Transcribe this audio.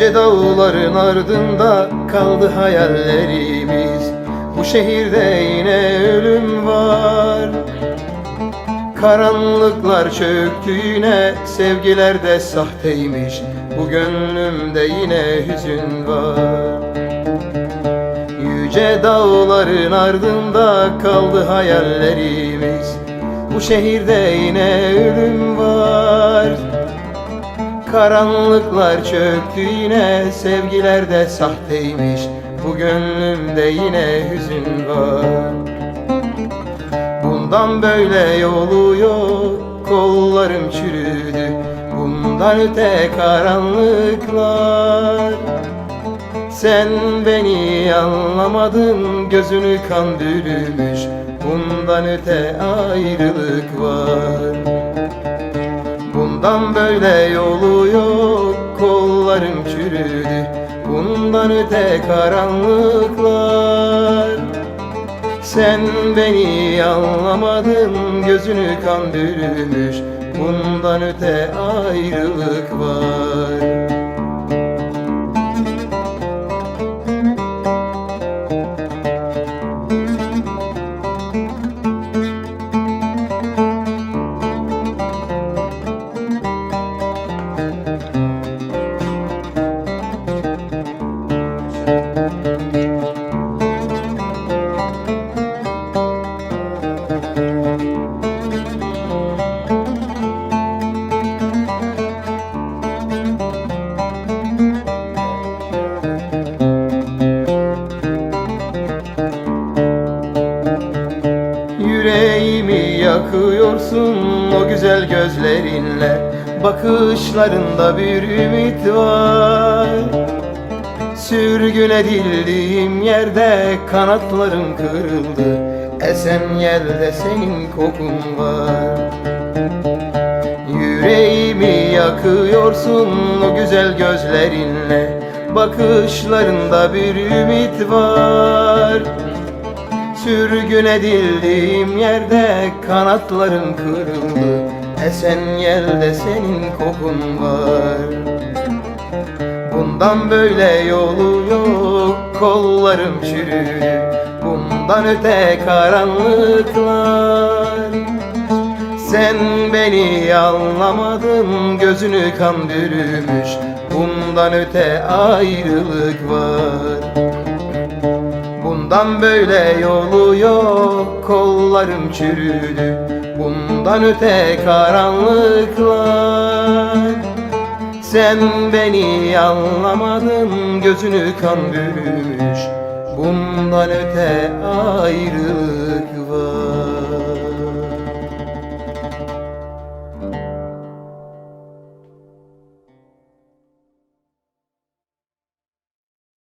Yüce dağların ardında kaldı hayallerimiz. Bu şehirde yine ölüm var. Karanlıklar çöktü yine, sevgiler de sahteymiş. Bu gönlümde yine hüzün var. Yüce dağların ardında kaldı hayallerimiz. Bu şehirde yine ölüm var. Karanlıklar çöktü yine, sevgiler de sahteymiş. Bu gönlümde yine hüzün var. Bundan böyle yolu yok, kollarım çürüdü. Bundan öte karanlıklar. Sen beni anlamadın, gözünü kan bürümüş. Bundan öte ayrılık var. Bundan böyle yolu yok, kollarım çürüdü. Bundan öte karanlıklar. Sen beni anlamadın, gözünü kan bürümüş. Bundan öte ayrılık var. Yüreğimi yakıyorsun o güzel gözlerinle. Bakışlarında bir ümit var. Sürgün edildiğim yerde kanatlarım kırıldı. Esen yerde senin kokun var. Yüreğimi yakıyorsun o güzel gözlerinle. Bakışlarında bir ümit var. Sürgün edildiğim yerde kanatlarım kırıldı. Esen yerde senin kokun var. Bundan böyle yolu yok, kollarım çürüdü. Bundan öte karanlıklar. Sen beni anlamadın, gözünü kan bürümüş. Bundan öte ayrılık var. Bundan böyle yolu yok, kollarım çürüdü. Bundan öte karanlıklar. Sen beni anlamadın, gözünü kan bürümüş. Bundan öte ayrılık var.